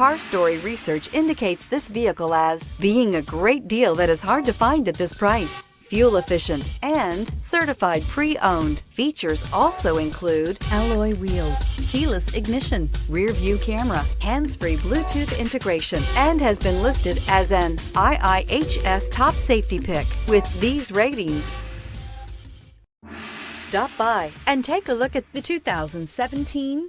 Car Story research indicates this vehicle as being a great deal that is hard to find at this price. Fuel efficient and certified pre-owned. Features also include alloy wheels, keyless ignition, rear view camera, hands-free Bluetooth integration, and has been listed as an IIHS top safety pick. With these ratings, stop by and take a look at the 2017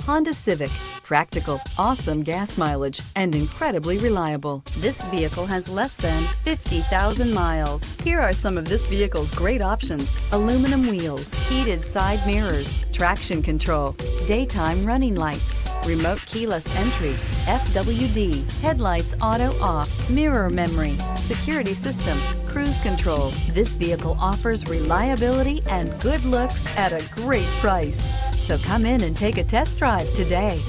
Honda Civic. Practical, awesome gas mileage, and incredibly reliable. This vehicle has less than 50,000 miles. Here are some of this vehicle's great options: aluminum wheels, heated side mirrors, traction control, daytime running lights, remote keyless entry, FWD, headlights auto off, mirror memory, security system, cruise control. This vehicle offers reliability and good looks at a great price. So come in and take a test drive today.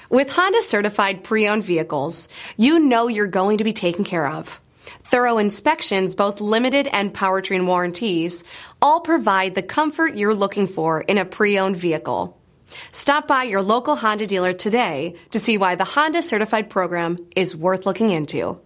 With Honda certified pre-owned vehicles, you know you're going to be taken care of. Thorough inspections, both limited and powertrain warranties, all provide the comfort you're looking for in a pre-owned vehicle. Stop by your local Honda dealer today to see why the Honda certified program is worth looking into.